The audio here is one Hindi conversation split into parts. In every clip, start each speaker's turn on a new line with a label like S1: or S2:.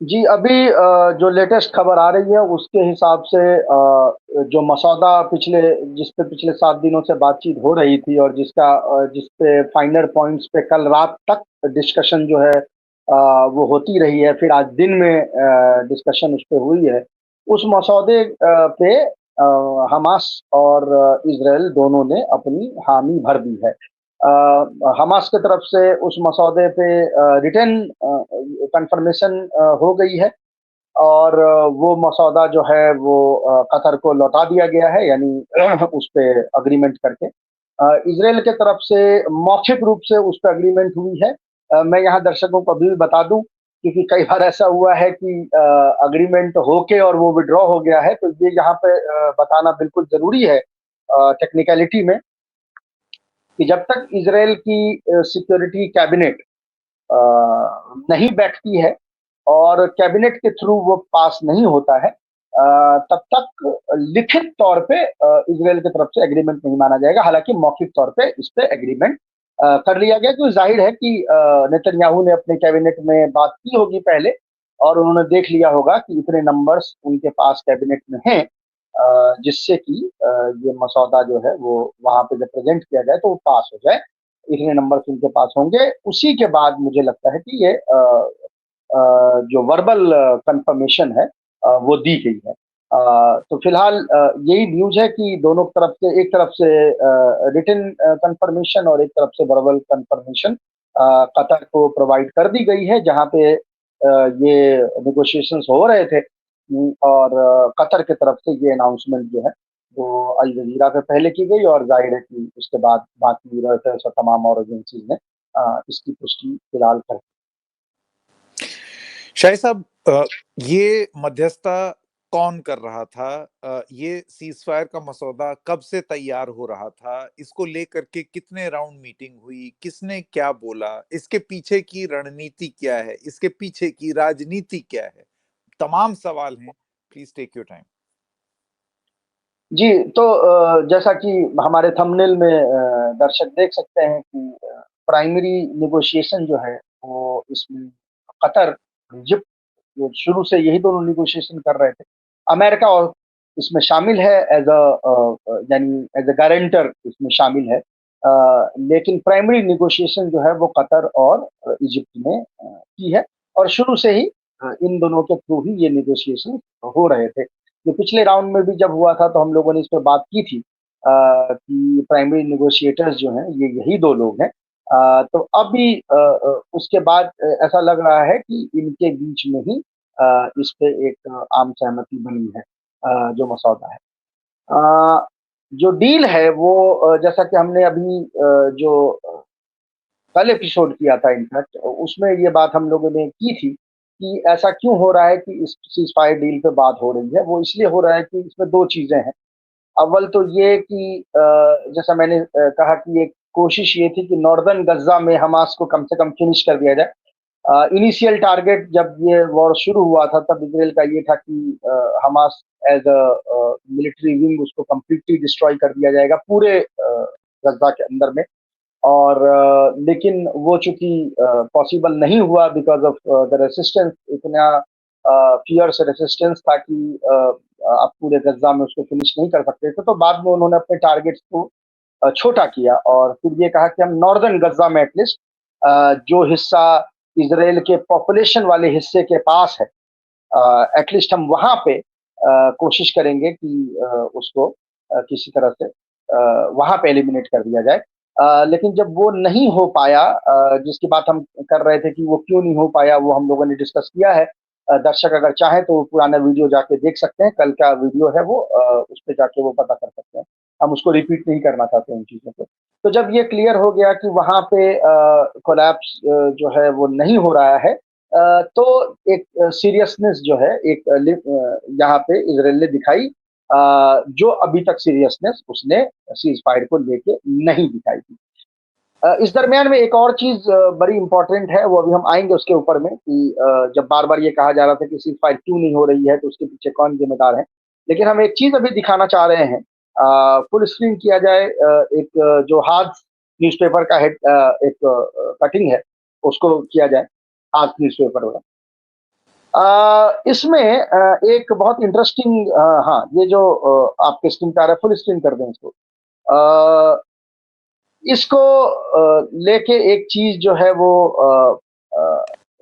S1: जी, अभी जो लेटेस्ट खबर आ रही है उसके हिसाब से जो मसौदा जिस पे पिछले 7 दिनों से बातचीत हो रही थी और जिस पे फाइनल पॉइंट्स पे कल रात तक डिस्कशन जो है वो होती रही है, फिर आज दिन में डिस्कशन उस पे हुई है। उस मसौदे पे हमास और इज़राइल दोनों ने अपनी हामी भर दी है। हमास की तरफ से उस मसौदे पे रिटन कन्फर्मेशन हो गई है और वो मसौदा जो है वो कतर को लौटा दिया गया है, यानी उस पे एग्रीमेंट करके। इज़राइल के तरफ से मौखिक रूप से उस पे एग्रीमेंट हुई है। मैं यहाँ दर्शकों को अभी भी बता दूँ, क्योंकि कई बार ऐसा हुआ है कि एग्रीमेंट होके और वो विथड्रॉ हो गया है, तो ये यहाँ पे बताना बिल्कुल ज़रूरी है टेक्निकैलिटी में, कि जब तक इज़राइल की सिक्योरिटी कैबिनेट अ, नहीं बैठती है और कैबिनेट के थ्रू वो पास नहीं होता है, तब तक लिखित तौर पे इज़राइल की तरफ से एग्रीमेंट नहीं माना जाएगा। हालाँकि मौखिक तौर पे इस पे एग्रीमेंट कर लिया गया, तो ज़ाहिर है कि नेतन्याहू ने अपने कैबिनेट में बात की होगी पहले और उन्होंने देख लिया होगा कि इतने नंबर्स उनके पास कैबिनेट में हैं, जिससे कि ये मसौदा जो है वो वहाँ पे जब प्रेज़ेंट किया जाए तो वो पास हो जाए। इतने नंबर्स उनके पास होंगे, उसी के बाद मुझे लगता है कि ये जो वर्बल कन्फर्मेशन है वो दी गई है। तो फिलहाल यही न्यूज़ है कि दोनों तरफ से, एक तरफ से रिटन कन्फर्मेशन और एक तरफ से वर्बल कन्फर्मेशन कतर को प्रोवाइड कर दी गई है, जहाँ पे ये नेगोशिएशंस हो रहे थे। और कतर की तरफ से ये अनाउंसमेंट जो है वो अल जज़ीरा पे पहले की गई और ज़ाहिर है कि उसके बाद बाकी रॉयटर्स और तमाम और एजेंसीज़ ने इसकी पुष्टि फिलहाल कर।
S2: शाही साहब, ये मध्यस्थता कौन कर रहा था? ये सीज़फायर का मसौदा कब से तैयार हो रहा था? इसको लेकर के कितने राउंड मीटिंग हुई? किसने क्या बोला? इसके पीछे की रणनीति क्या है? इसके पीछे की राजनीति क्या है? तमाम सवाल हैं। Please take your time.
S1: जी, तो जैसा कि हमारे थंबनेल में दर्शक देख सकते हैं कि प्राइमरी नेगोशिएशन जो है वो इसमें कतर, इजिप्ट, वो शुरू से यही दोनों नेगोशिएशन कर रहे थे। अमेरिका और इसमें शामिल है यानी एज़ अ गारंटर इसमें शामिल है। लेकिन प्राइमरी नेगोशिएशन जो है वो कतर और इजिप्ट ने की है और शुरू से ही इन दोनों के थ्रू ही ये नेगोशिएशन हो रहे थे। जो पिछले राउंड में भी जब हुआ था तो हम लोगों ने इस पे बात की थी कि प्राइमरी नेगोशिएटर्स जो हैं ये यही 2 लोग हैं। तो अभी उसके बाद ऐसा लग रहा है कि इनके बीच में ही इस पे एक आम सहमति बनी है, जो मसौदा है। जो डील है वो जैसा कि हमने अभी जो कल एपिसोड किया था इनफैक्ट, उसमें ये बात हम लोगों ने की थी कि ऐसा क्यों हो रहा है कि इस सीज़ फायर डील पे बात हो रही है। वो इसलिए हो रहा है कि इसमें 2 चीज़ें हैं। अव्वल तो ये कि जैसा मैंने कहा कि एक कोशिश ये थी कि नॉर्दर्न गज़ा में हमास को कम से कम फिनिश कर दिया जाए। इनिशियल टारगेट जब ये वॉर शुरू हुआ था तब इज़राइल का ये था कि हमास एज़ मिलिट्री विंग उसको कंप्लीटली डिस्ट्रॉय कर दिया जाएगा पूरे गज़ा के अंदर में। और लेकिन वो चूँकि पॉसिबल नहीं हुआ बिकॉज़ ऑफ द रेजिस्टेंस, इतना फ़ियर्स रेजिस्टेंस था कि आप पूरे गज़ा में उसको फिनिश नहीं कर सकते थे, तो बाद में उन्होंने अपने टारगेट्स को छोटा किया और फिर ये कहा कि हम नॉर्दर्न गज़ा में एटलीस्ट जो हिस्सा इज़राइल के पॉपुलेशन वाले हिस्से के पास है, एटलीस्ट हम वहाँ पे कोशिश करेंगे कि उसको किसी तरह से वहाँ पे एलिमिनेट कर दिया जाए। लेकिन जब वो नहीं हो पाया, जिसकी बात हम कर रहे थे कि वो क्यों नहीं हो पाया, वो हम लोगों ने डिस्कस किया है। दर्शक अगर चाहें तो वो पुराना वीडियो जाके देख सकते हैं, कल का वीडियो है वो, उस पे जाके वो पता कर सकते हैं। हम उसको रिपीट नहीं करना चाहते उन चीज़ों को। तो जब ये क्लियर हो गया कि वहाँ पे कोलैप्स जो है वो नहीं हो रहा है, तो एक सीरियसनेस जो है यहाँ पे इज़राइल ने दिखाई, जो अभी तक सीरियसनेस उसने सीज़ फायर को लेके नहीं दिखाई थी। इस दरमियान में एक और चीज़ बड़ी इम्पोर्टेंट है, वो अभी हम आएँगे उसके ऊपर में कि जब बार-बार ये कहा जा रहा था कि सीज़ फायर क्यों नहीं हो रही है, तो उसके पीछे कौन ज़िम्मेदार है। लेकिन हम एक चीज़ अभी दिखाना चाह रहे हैं, फुल स्क्रीन किया जाए, एक जो हाथ न्यूज़पेपर का एक कटिंग है, उसको किया जाए, हाथ न्यूज़पेपर वाला। इसमें एक बहुत इंटरेस्टिंग हाँ, ये जो आपके स्क्रीन पे आ रहा है, फुल स्क्रीन कर दें इसको। अ, इसको लेके एक चीज़ जो है वो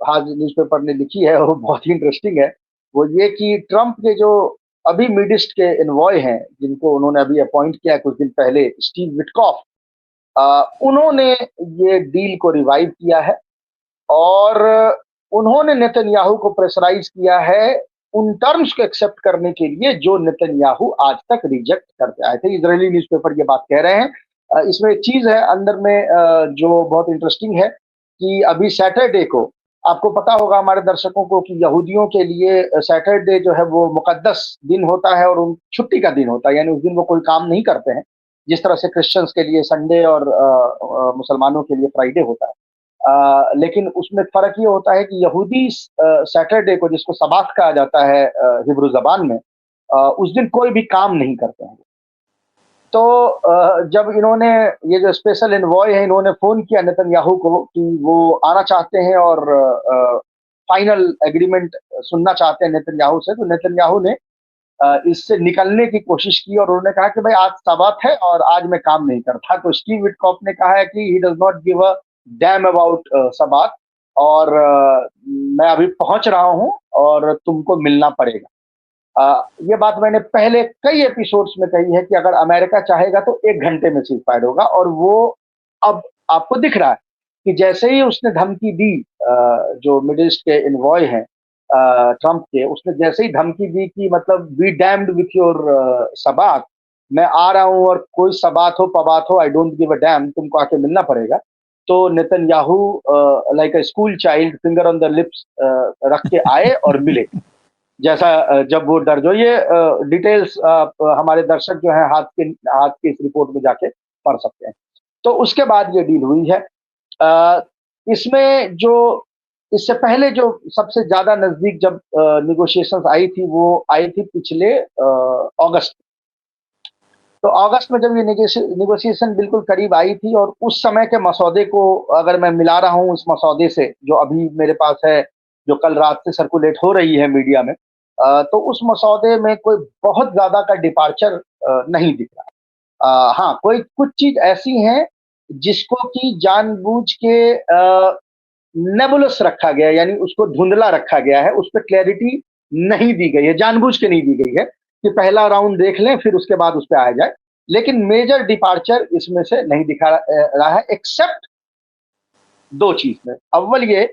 S1: आज न्यूज़पेपर ने लिखी है, वो बहुत ही इंटरेस्टिंग है। वो ये कि ट्रम्प के जो अभी मिड ईस्ट के एनवॉय हैं, जिनको उन्होंने अभी अपॉइंट किया है कुछ दिन पहले, स्टीव विटकॉफ, उन्होंने ये डील को रिवाइव किया है और उन्होंने नेतन्याहू को प्रेशराइज़ किया है उन टर्म्स को एक्सेप्ट करने के लिए जो नेतन्याहू आज तक रिजेक्ट करते आए थे। इज़रायली न्यूज़पेपर ये बात कह रहे हैं। इसमें एक चीज़ है अंदर में जो बहुत इंटरेस्टिंग है कि अभी सैटरडे को आपको पता होगा हमारे दर्शकों को कि यहूदियों के लिए सैटरडे जो है वो मुक़द्दस दिन होता है और उन छुट्टी का दिन होता है, यानी उस दिन वो कोई काम नहीं करते हैं। जिस तरह से क्रिश्चियंस के लिए संडे और मुसलमानों के लिए फ्राइडे होता है। लेकिन उसमें फ़र्क ये होता है कि यहूदी सैटरडे को जिसको सबात कहा जाता है हिब्रू ज़बान में, उस दिन कोई भी काम नहीं करते हैं। तो जब इन्होंने ये जो स्पेशल एनवॉय है, इन्होंने फ़ोन किया नेतन्याहू को कि वो आना चाहते हैं और फाइनल एग्रीमेंट सुनना चाहते हैं नेतन्याहू से, तो नेतन्याहू ने इससे निकलने की कोशिश की और उन्होंने कहा कि भाई आज सबात है और आज मैं काम नहीं करता। तो स्टीव विटकॉफ ने कहा है कि he does not give a damn about सबात और मैं अभी पहुँच रहा हूँ और तुमको मिलना पड़ेगा। ये बात मैंने पहले कई एपिसोड्स में कही है कि अगर अमेरिका चाहेगा तो 1 घंटे में सीज़फायर होगा और वो अब आपको दिख रहा है कि जैसे ही उसने धमकी दी जो मिडल ईस्ट के एनवॉय हैं ट्रम्प के, उसने जैसे ही धमकी दी कि मतलब बी डैम्ड विथ योर सबात, मैं आ रहा हूँ और कोई सबात हो, पबात हो, I don't give a dam, तुमको आके मिलना पड़ेगा। तो Netanyahu like a school child finger on the lips रख के आए और मिले। जैसा जब वो डर जो ये डिटेल्स हमारे दर्शक जो हैं हाथ की इस रिपोर्ट में जाके पढ़ सकते हैं। तो उसके बाद ये डील हुई है। अ, इसमें जो इससे पहले जो सबसे ज़्यादा नज़दीक जब नेगोशिएशंस आई थी, वो आई थी पिछले अगस्त। तो अगस्त में जब ये नेगोशिएशन बिल्कुल करीब आई थी और उस समय के मसौदे को अगर मैं मिला रहा हूँ उस मसौदे से, जो अभी मेरे पास है, जो कल रात से सर्कुलेट हो रही है मीडिया में, तो उस मसौदे में कोई बहुत ज़्यादा का डिपार्चर नहीं दिख रहा। हाँ, कोई कुछ चीज़ ऐसी हैं जिसको कि जानबूझ के नेबुलस रखा गया है, यानी उसको धुंधला रखा गया है, उस पे क्लैरिटी नहीं दी गई है, जानबूझ के नहीं दी गई है कि पहला राउंड देख लें फिर उसके बाद उस पे आया जाए। लेकिन मेजर डिपार्चर इसमें से नहीं दिखा रहा है एक्सेप्ट 2 चीज़ में। अव्वल ये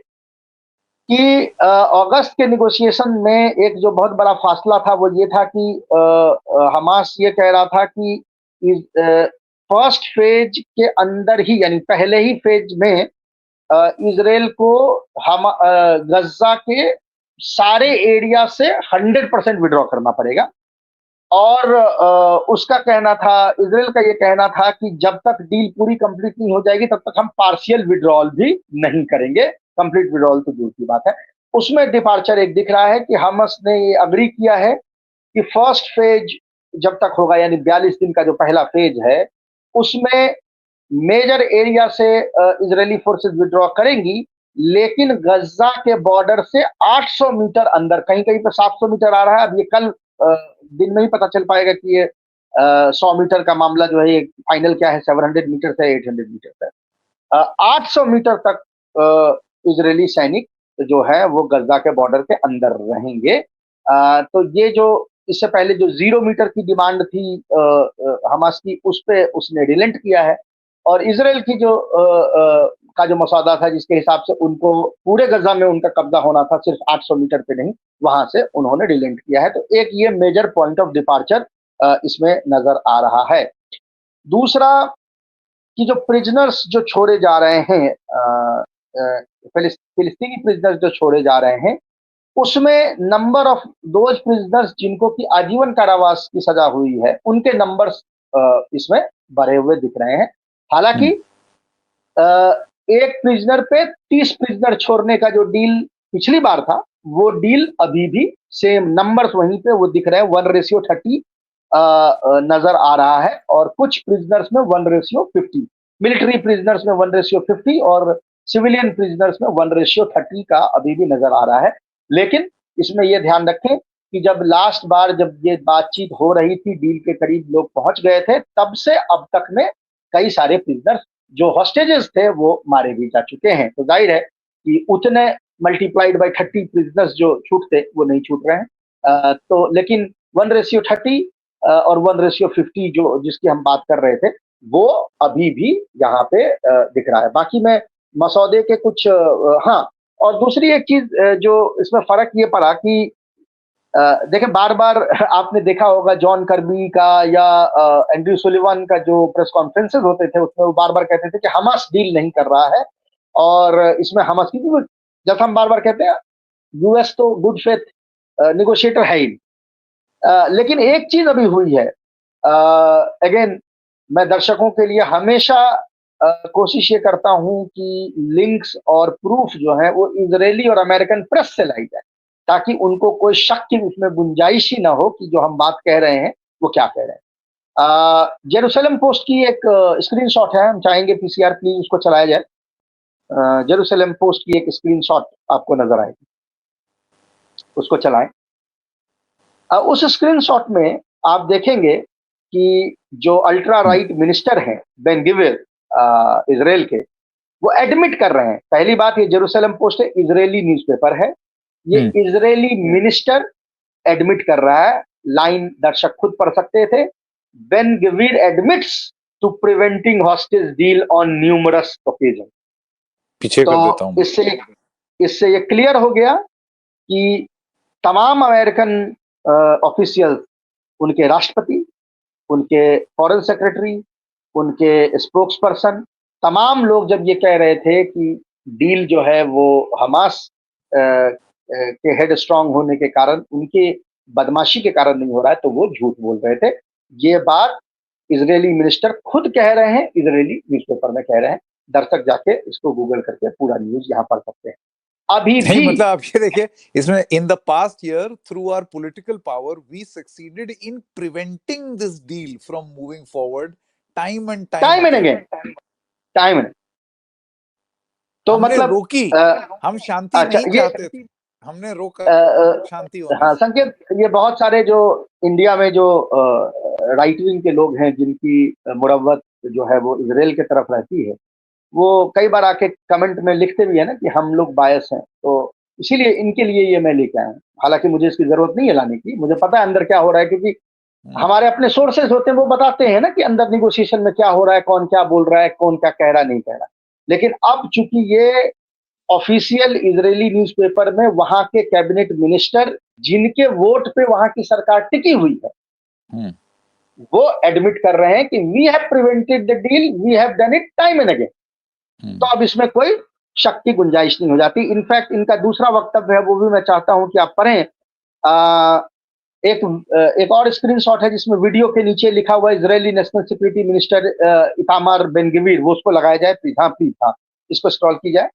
S1: कि अगस्त के नेगोशिएशन में एक जो बहुत बड़ा फ़ासला था वो ये था कि हमास ये कह रहा था कि फर्स्ट फ़ेज़ के अंदर ही, यानी पहले ही फ़ेज़ में इज़राइल को गज़ा के सारे एरिया से 100% विथड्रॉ करना पड़ेगा और उसका कहना था, इज़राइल का ये कहना था कि जब तक डील पूरी कंप्लीट नहीं हो जाएगी तब तक हम पार्शियल विथड्रॉल भी नहीं करेंगे, कंप्लीट विथड्रॉल तो दूर की बात है। उसमें डिपार्चर एक दिख रहा है कि हमास ने ये एग्री किया है कि फर्स्ट फेज जब तक होगा, यानी 42 दिन का जो पहला फेज है, उसमें मेजर एरिया से इजरायली फोर्सेस विथड्रॉ करेंगी, लेकिन गज्जा के बॉर्डर से 800 मीटर अंदर, कहीं-कहीं पे 700 मीटर आ रहा है। अब ये कल दिन में ही पता चल पाएगा कि ये 100 मीटर का मामला जो है ये फाइनल क्या है, 700 मीटर से 800 मीटर है। 800 मीटर तक इजरायली सैनिक जो है वो गज्जा के बॉर्डर के अंदर रहेंगे। तो ये जो इससे पहले जो 0 मीटर की डिमांड थी हमास की, उस पे उसने रिलेंट किया है और इज़राइल की जो का जो मसौदा था जिसके हिसाब से उनको पूरे गज़ा में उनका कब्ज़ा होना था, सिर्फ 800 मीटर पे नहीं, वहाँ से उन्होंने रिलेंट किया है। तो एक ये मेजर पॉइंट ऑफ डिपार्चर इसमें नज़र आ रहा है। दूसरा कि जो प्रिजनर्स जो छोड़े जा रहे हैं फिलिस्तीनी प्रिजनर्स जो छोड़े जा रहे हैं, उसमें नंबर ऑफ दोज प्रिजनर्स जिनको कि आजीवन कारावास की सजा हुई है, उनके नंबर्स इसमें बढ़े हुए दिख रहे हैं। हालाँकि अ, एक प्रिजनर पे 30 प्रिजनर छोड़ने का जो डील पिछली बार था, वो डील अभी भी सेम नंबर्स वहीं पे वो दिख रहे हैं, 1:30 नज़र आ रहा है और कुछ प्रिजनर्स में 1:50, मिलिट्री प्रिजनर्स में 1:50 और सिविलियन प्रिजनर्स में 1:30 का अभी भी नज़र आ रहा है। लेकिन इसमें ये ध्यान रखें कि जब लास्ट बार जब ये बातचीत हो रही थी, डील के करीब लोग पहुंच गए थे, तब से अब तक में कई सारे प्रिजनर्स जो हॉस्टेजेस थे वो मारे भी जा चुके हैं। तो जाहिर है कि उतने मल्टीप्लाइड बाई 30 प्रिजनर्स जो छूटते वो नहीं छूट रहे हैं। तो लेकिन 1:30 और 1:50 जो जिसकी हम बात कर रहे थे, वो अभी भी यहाँ पे दिख रहा है। बाकी मैं मसौदे के कुछ हाँ, और दूसरी एक चीज जो इसमें फर्क ये पड़ा कि देखें, बार बार आपने देखा होगा जॉन कर्बी का या एंड्रयू सुलिवान का जो प्रेस कॉन्फ्रेंसेस होते थे, उसमें वो बार बार कहते थे कि हमास डील नहीं कर रहा है, और इसमें हमास की, जैसा हम बार बार कहते हैं, यूएस तो गुड फेथ निगोशिएटर है ही। लेकिन एक चीज अभी हुई है, अगेन मैं दर्शकों के लिए हमेशा कोशिश ये करता हूं कि लिंक्स और प्रूफ जो है वो इजरायली और अमेरिकन प्रेस से लाई जाए, ताकि उनको कोई शक की उसमें गुंजाइश ही ना हो कि जो हम बात कह रहे हैं वो क्या कह रहे हैं। जेरूसलम पोस्ट की एक स्क्रीनशॉट है, हम चाहेंगे पीसीआर प्लीज उसको चलाया जाए। जेरूसलम पोस्ट की एक स्क्रीनशॉट आपको नजर आएगी, उसको चलाएं। उस स्क्रीनशॉट में आप देखेंगे कि जो अल्ट्रा राइट मिनिस्टर हैं बेन गिविर इसराइल के, वो एडमिट कर रहे हैं। पहली बात, ये जेरूसलम पोस्ट है, इजरायली न्यूज़पेपर है, ये इजरायली मिनिस्टर एडमिट कर रहा है। लाइन दर्शक खुद पढ़ सकते थे। Ben Gvir admits to preventing hostage deal on numerous occasion.
S2: पीछे कर देता
S1: तो
S2: हूं।
S1: इससे ये क्लियर हो गया कि तमाम अमेरिकन ऑफिशियल, उनके राष्ट्रपति, उनके फॉरेन सेक्रेटरी, उनके स्पोक्स पर्सन, तमाम लोग जब ये कह रहे थे कि डील जो है वो हमास के हेड स्ट्रांग होने के कारण, उनके बदमाशी के कारण नहीं हो रहा है, तो वो झूठ बोल रहे थे। ये बात इजरायली मिनिस्टर खुद कह रहे हैं, इजरायली न्यूज़पेपर में कह रहे हैं। दर्शक जाके इसको गूगल करके पूरा न्यूज यहाँ पढ़ सकते हैं। अभी
S2: नहीं,
S1: भी
S2: मतलब आप ये देखिए, इसमें in the past year through our political power we succeeded in preventing this deal from moving forward time and time
S1: time and
S2: again.
S1: Again, time and, तो
S2: हमने
S1: मतलब
S2: रोकी, हम शांति
S1: अच्छा
S2: नहीं
S1: ये
S2: चाहते थे, हमने रोका शांति होने
S1: हाँ
S2: से।
S1: संकेत, ये बहुत सारे जो इंडिया में जो राइट विंग के लोग हैं जिनकी मुरव्वत जो है वो इसराइल की तरफ रहती है, वो कई बार आके कमेंट में लिखते भी है ना कि हम लोग बायस हैं, तो इसीलिए इनके लिए ये मैं लेके आया हूँ। हालांकि मुझे इसकी जरूरत नहीं है लाने की, मुझे पता है अंदर क्या हो रहा है, क्योंकि हमारे अपने सोर्सेज होते हैं, वो बताते हैं ना कि अंदर निगोशिएशन में क्या हो रहा है, कौन क्या बोल रहा है, कौन क्या कह रहा नहीं कह रहा। लेकिन अब चूंकि ये ऑफिशियल इजरायली न्यूज़पेपर में वहां के कैबिनेट मिनिस्टर, जिनके वोट पे वहां की सरकार टिकी हुई है, वो एडमिट कर रहे हैं कि we have prevented the deal, we have done it time and again. तो अब इसमें कोई शक की गुंजाइश नहीं हो जाती। इनफैक्ट इनका दूसरा वक्तव्य है, वो भी मैं चाहता हूं कि आप पढ़ें। एक और स्क्रीनशॉट है जिसमें वीडियो के नीचे लिखा हुआ है Israeli national security minister Itamar Ben Gvir, वो उसको लगाया जाए प्लीज। हाँ प्लीज, हाँ इसको स्क्रॉल की जाए।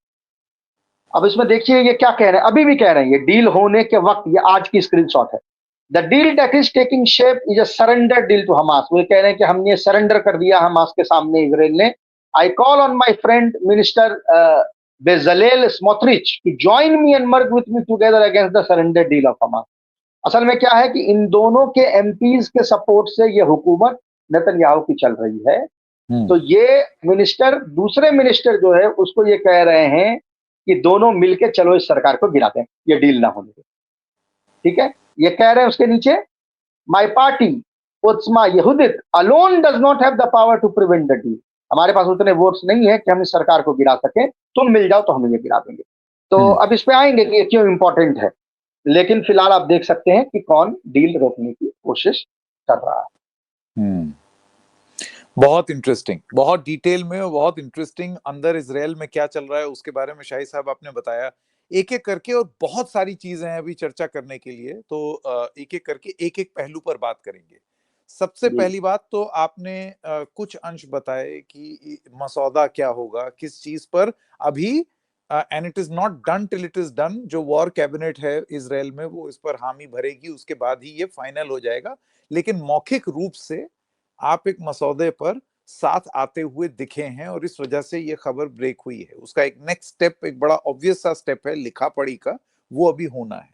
S1: अब इसमें देखिए ये क्या कह रहे हैं, अभी भी कह रहे हैं, ये डील होने के वक्त, ये आज की स्क्रीनशॉट है। The deal that is taking shape is a surrender deal to Hamas. वो कह रहे हैं कि हमने सरेंडर कर दिया हमास के सामने, इजराइल ने। I call on my friend minister Bezalel Smotrich to join me and work with me together against the surrender deal of Hamas. असल में क्या है कि इन दोनों के एमपीज के सपोर्ट से ये हुकूमत नेतन्याहू की चल रही है। तो ये मिनिस्टर, दूसरे मिनिस्टर जो है उसको ये कह रहे हैं कि दोनों मिलके चलो इस सरकार को गिराते हैं, ये डील ना होने दे। ठीक है, ये कह रहे हैं उसके नीचे, my party Otzma Yehudit alone does not have the power to prevent the deal. हमारे पास उतने वोट्स नहीं है कि हम इस सरकार को गिरा सकें, तुम मिल जाओ तो हम ये गिरा देंगे। तो अब इस पे आएंगे कि ये क्यों इंपॉर्टेंट है, लेकिन फिलहाल आप देख सकते हैं कि कौन डील रोकने की कोशिश कर रहा है।
S2: बहुत इंटरेस्टिंग, बहुत डिटेल में और बहुत इंटरेस्टिंग। अंदर इजराइल में क्या चल रहा है उसके बारे में शाहिद साहब आपने बताया एक एक करके, और बहुत सारी चीजें हैं अभी चर्चा करने के लिए, तो एक एक करके एक एक पहलू पर बात करेंगे। सबसे पहली बात तो आपने कुछ अंश बताए कि मसौदा क्या होगा, किस चीज पर अभी, and it is not done till it is done. जो वॉर कैबिनेट है इजराइल में वो इस पर हामी भरेगी, उसके बाद ही ये फाइनल हो जाएगा। लेकिन मौखिक रूप से आप एक मसौदे पर साथ आते हुए दिखे हैं, और इस वजह से ये खबर ब्रेक हुई है। उसका एक नेक्स्ट स्टेप, एक बड़ा ऑब्वियस सा स्टेप है लिखा पढ़ी का, वो अभी होना है।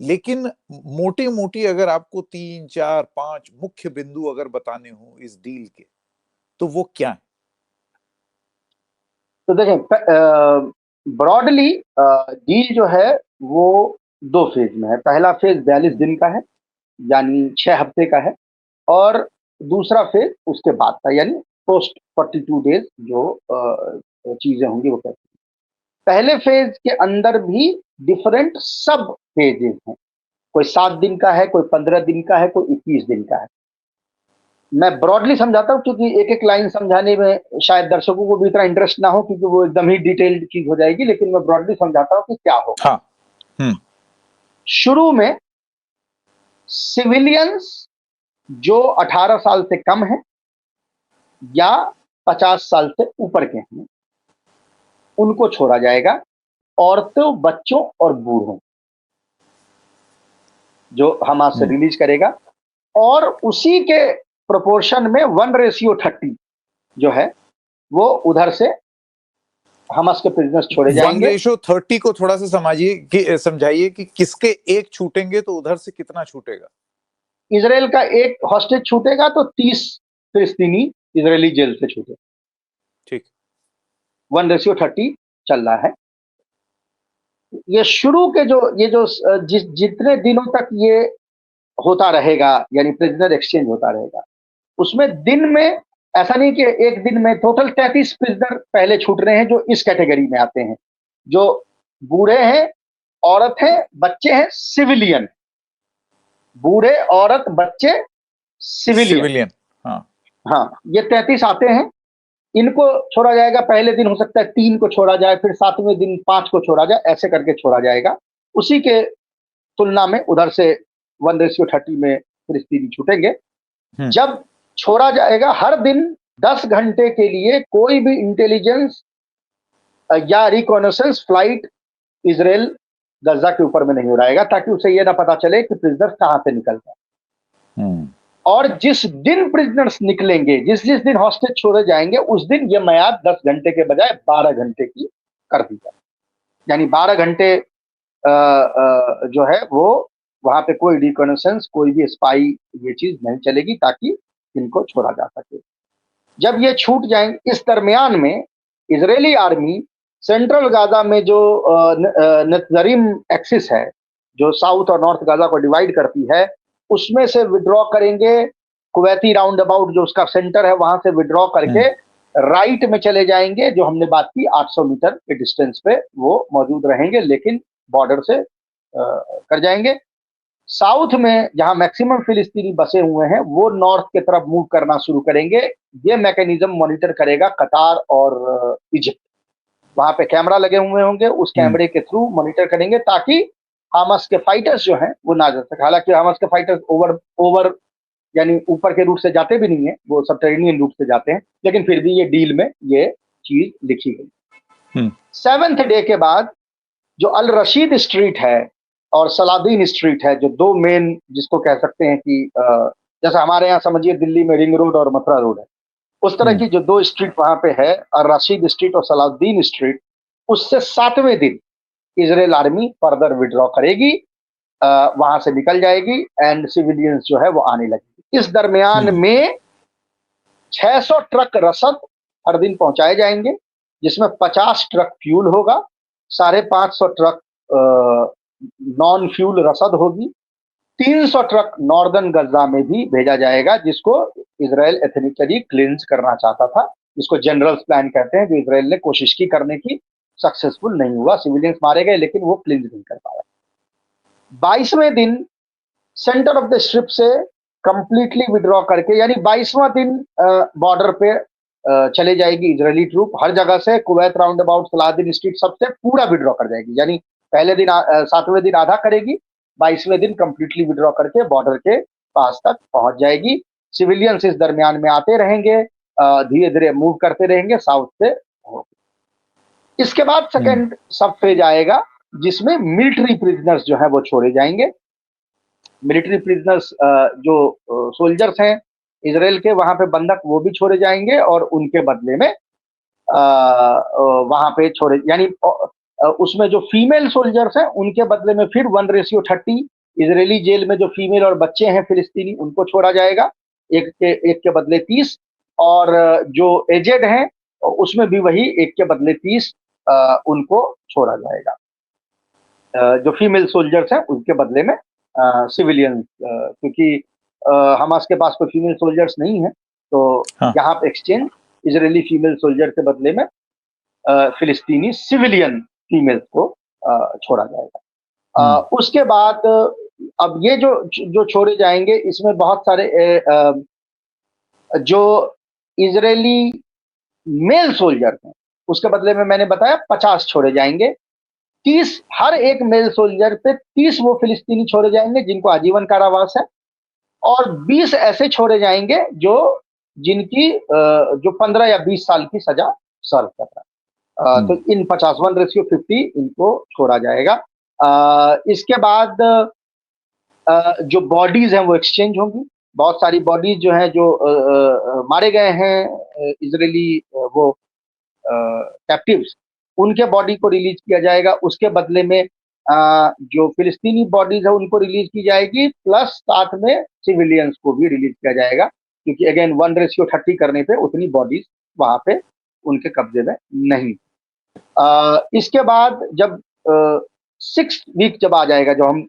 S2: लेकिन मोटी-मोटी अगर आपको 3, 4, 5 मुख्य बिंदु अगर बताने हो इस डील के, तो वो क्या है?
S1: तो देखें, ब्रॉडली डील जो है वो 2 फेज़ में है। पहला फेज़ 42 दिन का है, यानी 6 हफ्ते का है, और दूसरा फेज़ उसके बाद का, यानी पोस्ट 42 डेज़ जो चीज़ें होंगी वो कैसे। पहले फेज़ के अंदर भी डिफरेंट सब फेजेज़ हैं। कोई 7 दिन का है, कोई 15 दिन का है, कोई 21 दिन का है। मैं ब्रॉडली समझाता हूँ क्योंकि एक-एक लाइन समझाने में शायद दर्शकों को भी इतना इंटरेस्ट ना हो, क्योंकि वो एकदम ही डिटेल्ड चीज़ हो जाएगी, लेकिन मैं ब्रॉडली समझाता हूँ कि क्या होगा।
S2: हाँ। हुँ।
S1: शुरू में सिविलियंस जो 18 साल से कम हैं या 50 साल से ऊपर के हैं, उनको छोड़ा जाएगा। औरतों, बच्चों और बूढ़ों, जो हमास
S2: हुँ।
S1: रिलीज़ करेगा, और उसी के प्रोपोर्शन में 1:30 जो है, वो उधर से हमास के प्रिजनर्स छोड़े
S2: 1
S1: जाएँगे।
S2: रेशो 30 को थोड़ा-सा समझाइए कि किसके 1 छूटेंगे तो उधर से कितना छूटेगा?
S1: इज़राइल का 1 हॉस्टेज छूटेगा तो 30 फिलिस्तीनी इज़रायली जेल से छूटे।
S2: ठीक।
S1: 1:30 चल रहा है। ये शुरू के जो ये जो जितने दिनों तक ये होता रहेगा, यानी प्रिजनर एक्सचेंज होता रहेगा, उसमें दिन में ऐसा नहीं कि एक दिन में टोटल 33 प्रिजनर पहले छूट रहे हैं जो इस कैटेगरी में आते हैं। जो बूढ़े हैं, औरत हैं, बच्चे हैं, सिविलियन। बूढ़े, औरत, बच्चे, सिविलियन।
S2: सिविलियन, हाँ।
S1: हाँ, ये 33 आते हैं। इनको छोड़ा जाएगा। पहले दिन हो सकता है 3 को छोड़ा जाए, फिर 7वें दिन 5 को छोड़ा जाए, ऐसे करके छोड़ा जाएगा। उसी के तुलना में उधर से 1:30 में फिलिस्तीनी छूटेंगे।
S2: हुँ।
S1: जब छोड़ा जाएगा, हर दिन 10 घंटे के लिए कोई भी इंटेलिजेंस या रिकॉनेसेंस फ्लाइट इज़राइल गज़ा के ऊपर में नहीं उड़ाएगा, ताकि उसे ये ना पता चले कि प्रिज़नर कहाँ से निकल रहा है।
S2: हुँ।
S1: और जिस दिन प्रिज़नर्स निकलेंगे, जिस-जिस दिन हॉस्टेज छोड़े जाएँगे, उस दिन ये मियाद 10 घंटे के बजाय 12 घंटे की कर दी जाए। यानी 12 घंटे जो है वो वहाँ पे कोई रिकॉनेसेंस, कोई भी स्पाई, ये चीज़ नहीं चलेगी, ताकि इनको छोड़ा जा सके। जब ये छूट जाएँगे, इस दरमियान में इज़रायली आर्मी सेंट्रल गाज़ा में जो नेत्ज़रीम एक्सिस है, जो साउथ और नॉर्थ गाज़ा को डिवाइड करती है, उसमें से विथड्रॉ करेंगे। कुवैती राउंड अबाउट जो उसका सेंटर है, वहाँ से विथड्रॉ करके
S2: हुँ।
S1: राइट में चले जाएँगे। जो हमने बात की 800 मीटर के डिस्टेंस पे वो मौजूद रहेंगे, लेकिन बॉर्डर से कर जाएँगे। साउथ में जहां मैक्सिमम फिलिस्तीनी बसे हुए हैं, वो नॉर्थ की तरफ मूव करना शुरू करेंगे। ये मैकेनिज्म मॉनिटर करेगा कतार और इजिप्ट। वहां पे कैमरा लगे हुए होंगे, उस
S2: हुँ।
S1: कैमरे के थ्रू मॉनिटर करेंगे, ताकि हमास के फाइटर्स जो हैं वो ना जा सके। हालांकि हमास के फाइटर्स ओवर ओवर यानी ऊपर के रूट से जाते भी नहीं है, वो सबटेरेनियन रूट से जाते हैं, लेकिन फिर भी ये डील में ये चीज लिखी गई।
S2: हुँ।
S1: 7th डे के बाद जो अल रशीद स्ट्रीट है और सलादीन स्ट्रीट है, जो 2 मेन जिसको कह सकते हैं कि जैसा हमारे यहाँ समझिए दिल्ली में रिंग रोड और मथुरा रोड है, उस तरह
S2: हुँ।
S1: की जो 2 स्ट्रीट वहाँ पे है, अल रशीद स्ट्रीट और सलादीन स्ट्रीट, उससे 7वें दिन इज़राइल आर्मी फर्दर विथड्रॉ करेगी, वहाँ से निकल जाएगी, एंड सिविलियंस जो है वो आने लगेंगे। इस दरमियान
S2: हुँ।
S1: में 600 ट्रक रसद हर दिन पहुँचाए जाएँगे, जिसमें 50 ट्रक फ्यूल होगा, 550 ट्रक नॉन फ्यूल रसद होगी, 300 ट्रक नॉर्दर्न गज़ा में भी भेजा जाएगा, जिसको इज़राइल एथनिकली क्लींस करना चाहता था, जिसको जनरल्स प्लान कहते हैं, जो इज़राइल ने कोशिश की करने की, सक्सेसफुल नहीं हुआ। सिविलियंस मारे गए, लेकिन वो क्लींस नहीं कर पाया। 22वें दिन सेंटर ऑफ द स्ट्रिप से कंप्लीटली विड्रॉ करके, यानी 22वां दिन बॉर्डर पे चले जाएगी इजरायली ट्रूप हर जगह से। Kuwait round about, Saladin street, सबसे पूरा विड्रॉ कर जाएगी। यानी पहले दिन 7वें दिन आधा करेगी, 22वें दिन कंप्लीटली विड्रॉ करके बॉर्डर के पास तक पहुंच जाएगी। सिविलियंस इस दरमियान में आते रहेंगे, धीरे धीरे मूव करते रहेंगे साउथ से। इसके बाद
S2: हुँ।
S1: सेकेंड सब फेज आएगा, जिसमें मिलिट्री प्रिजनर्स जो है वो छोड़े जाएंगे। मिलिट्री प्रिजनर्स जो सोल्जर्स हैं इसराइल के, वहां पे बंधक, वो भी छोड़े जाएंगे, और उनके बदले में वहां पे छोड़े, यानी उसमें जो फीमेल सोल्जर्स हैं उनके बदले में फिर 1:30 इजरायली जेल में जो फीमेल और बच्चे हैं फिलिस्तीनी उनको छोड़ा जाएगा, एक के बदले 30, और जो एजेड हैं उसमें भी वही एक के बदले 30 उनको छोड़ा जाएगा। जो फीमेल सोल्जर्स हैं उनके बदले में सिविलियन, क्योंकि हमास के पास कोई फीमेल सोल्जर्स नहीं है, तो
S2: हाँ।
S1: यहाँ पे एक्सचेंज इजरायली फीमेल सोल्जर के बदले में फिलिस्तीनी सिविलियन फीमेल्स को छोड़ा जाएगा। उसके बाद अब ये जो जो छोड़े जाएंगे इसमें बहुत सारे जो इजरायली मेल सोल्जर हैं उसके बदले में मैंने बताया 50 छोड़े जाएंगे। 30 हर एक मेल सोल्जर पे 30 वो फिलिस्तीनी छोड़े जाएंगे जिनको आजीवन कारावास है, और 20 ऐसे छोड़े जाएंगे जो जिनकी जो 15 या 20 साल की सजा सर्व कर रहा है। तो इन 51:50 इनको छोड़ा जाएगा। इसके बाद जो बॉडीज हैं वो एक्सचेंज होंगी। बहुत सारी बॉडीज जो हैं जो मारे गए हैं इजरायली वो कैप्टिव्स, उनके बॉडी को रिलीज किया जाएगा। उसके बदले में जो फिलिस्तीनी बॉडीज है उनको रिलीज की जाएगी, प्लस साथ में सिविलियंस को भी रिलीज किया जाएगा, क्योंकि अगेन 1:30 करने पे उतनी बॉडीज वहां पे उनके कब्जे में नहीं। इसके बाद जब 6th वीक जब आ जाएगा, जो हम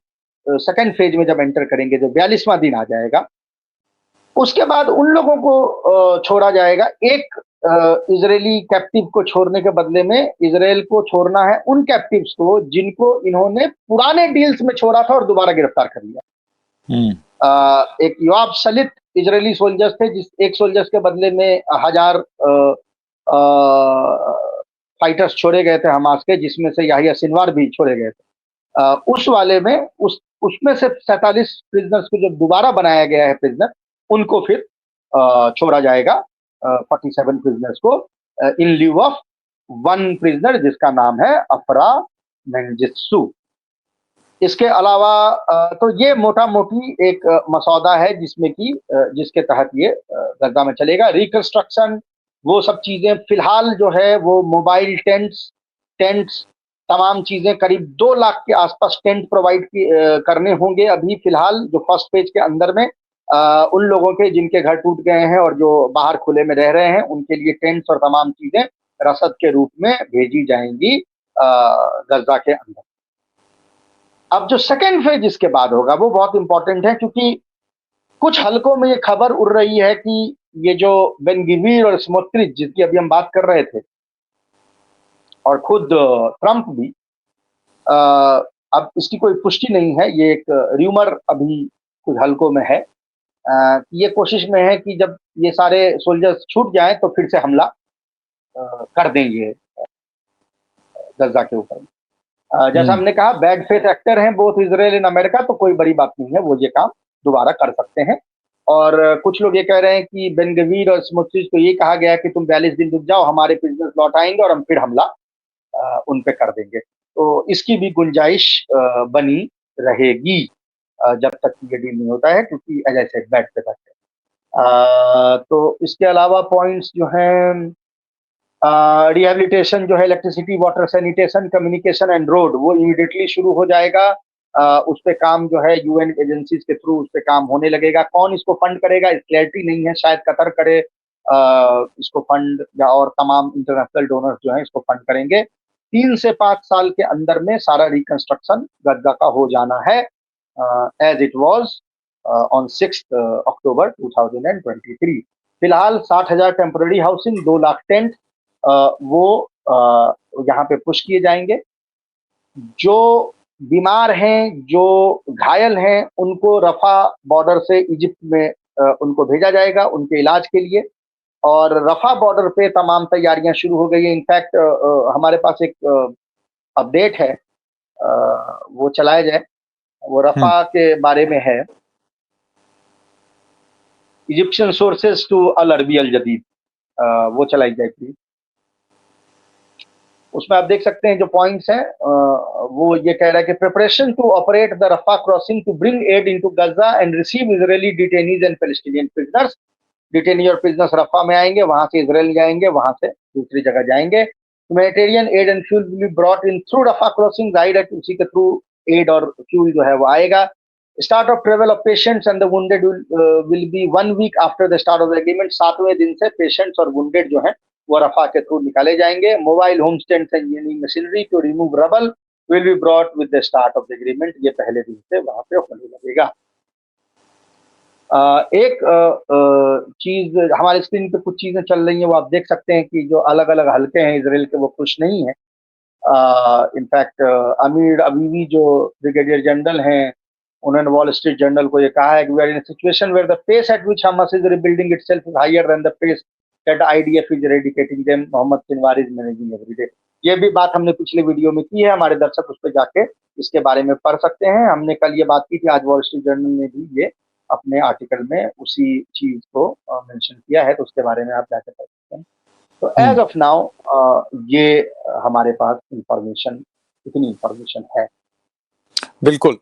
S1: सेकेंड फेज में जब एंटर करेंगे, जो 42वां दिन आ जाएगा, उसके बाद उन लोगों को छोड़ा जाएगा। एक इजरायली कैप्टिव को छोड़ने के बदले में इजराइल को छोड़ना है उन कैप्टिव्स को जिनको इन्होंने पुराने डील्स में छोड़ा था और दोबारा गिरफ्तार कर लिया। एक योआब सलित इजरायली सोल्जर्स थे, जिस एक सोल्जर्स के बदले में 1000 फाइटर्स छोड़े गए थे हमास के, जिसमें से याहिया सिनवार भी छोड़े गए थे। उस वाले में उसमें से 47 प्रिजनर्स को जब दोबारा बनाया गया है प्रिजनर, उनको फिर छोड़ा जाएगा, 47 प्रिजनर्स को, इन ल्यू ऑफ 1 प्रिजनर जिसका नाम है अफरा मेंजित्सु। इसके अलावा तो ये मोटा मोटी एक मसौदा है जिसमें कि जिसके तहत ये गजा में चलेगा। रिकंस्ट्रक्शन वो सब चीजें फिलहाल जो है वो मोबाइल टेंट्स तमाम चीजें करीब 2 लाख के आसपास टेंट प्रोवाइड करने होंगे अभी फिलहाल, जो फर्स्ट पेज के अंदर में उन लोगों के जिनके घर टूट गए हैं और जो बाहर खुले में रह रहे हैं उनके लिए टेंट्स और तमाम चीजें रसद के रूप में भेजी जाएंगी गजा के अंदर। अब जो सेकेंड फेज इसके बाद होगा वो बहुत इंपॉर्टेंट है, क्योंकि कुछ हलकों में ये खबर उड़ रही है कि ये जो बेन गिवीर और स्मोट्रिच जिसकी अभी हम बात कर रहे थे, और खुद ट्रंप भी, अब इसकी कोई पुष्टि नहीं है, ये एक र्यूमर अभी कुछ हलकों में है, ये कोशिश में है कि जब ये सारे सोल्जर्स छूट जाएं तो फिर से हमला कर देंगे गजा के ऊपर। जैसा हमने कहा, बैड फेथ एक्टर हैं बोथ इजराइल एंड अमेरिका, तो कोई बड़ी बात नहीं है, वो ये काम दोबारा कर सकते हैं। और कुछ लोग ये कह रहे हैं कि बेन गवीर और स्मोट्रिच को ये कहा गया कि तुम 42 दिन रुक जाओ, हमारे प्रिजनर्स लौट आएंगे और हम फिर हमला उन पे कर देंगे। तो इसकी भी गुंजाइश बनी रहेगी जब तक ये डील नहीं होता है, क्योंकि as I said bad faith actor. तो इसके अलावा पॉइंट्स जो हैं, रिहेबिलिटेशन जो है, electricity, water, sanitation, communication and road, वो इमीडिएटली शुरू हो जाएगा। उस पे काम जो है यूएन एजेंसीज के थ्रू उस पे काम होने लगेगा। कौन इसको फंड करेगा इस क्लैरिटी नहीं है, शायद कतर करे इसको फंड, या और तमाम इंटरनेशनल डोनर्स जो हैं इसको फंड करेंगे। 3 से 5 साल के अंदर में सारा रिकंस्ट्रक्शन गजा का हो जाना है, एज इट वाज ऑन 6 अक्टूबर 2023। फिलहाल 60,000 टेम्पररी हाउसिंग, 2 लाख टेंट वो यहाँ पे पुश किए जाएंगे। जो बीमार हैं, जो घायल हैं, उनको रफा बॉर्डर से इजिप्ट में उनको भेजा जाएगा उनके इलाज के लिए, और रफा बॉर्डर पे तमाम तैयारियां शुरू हो गई है। इनफैक्ट हमारे पास एक अपडेट है, वो चलाया जाए, वो रफा के बारे में है। इजिप्शियन सोर्सेज टू अल अरबी अल जदीद, वो चलाई जाएगी। उसमें आप देख सकते हैं जो पॉइंट्स हैं, वो ये कह रहा है कि preparation to operate the Rafah crossing to bring aid into Gaza and receive Israeli detainees and Palestinian prisoners. Detainee और प्रिजनर्स रफा में आएंगे, वहां से इजराइल जाएंगे, वहां से दूसरी जगह जाएंगे। Humanitarian aid and fuel will be brought in through Rafah crossing, जाहिर है कि उसी के थ्रू एड और फ्यूल जो है वो आएगा। Start of travel of patients and the wounded will be 1 week after the start of the agreement. 7वें दिन से पेशेंट्स और वुंडेड जो है वो रफा के थ्रू निकाले जाएंगे। Mobile home stands and engineering machinery to remove rubble will be brought with the start of the agreement. ये पहले दिन से वहां पे होने लगेगा। एक चीज हमारे स्क्रीन पे कुछ चीजें चल रही हैं, वो आप देख सकते हैं कि जो अलग अलग हल्के हैं इसराइल के वो खुश नहीं है। इनफैक्ट अमीर अबीवी जो ब्रिगेडियर जनरल हैं, उन्होंने वॉल स्ट्रीट जर्नल को ये कहा है कि we are in situation where the pace at which Hamas is rebuilding itself is higher than the pace that IDF is eradicating them. Mohammed Sinwar is managing every day. ये भी बात हमने पिछले वीडियो में की है, हमारे दर्शक उस पर जाके इसके बारे में पढ़ सकते हैं। हमने कल ये बात की थी, आज वॉल स्ट्रीट जर्नल ने भी ये अपने आर्टिकल में उसी चीज को मेंशन किया है, तो उसके बारे में आप जाके पढ़ सकते हैं। तो एज ऑफ नाउ ये हमारे पास इंफॉर्मेशन, इतनी इंफॉर्मेशन है।
S2: बिल्कुल।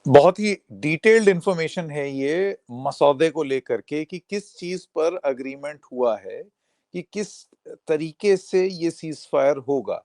S2: बहुत ही डिटेल्ड इंफॉर्मेशन है ये मसौदे को लेकर के कि किस चीज पर अग्रीमेंट हुआ है, कि किस तरीके से ये सीज फायर होगा।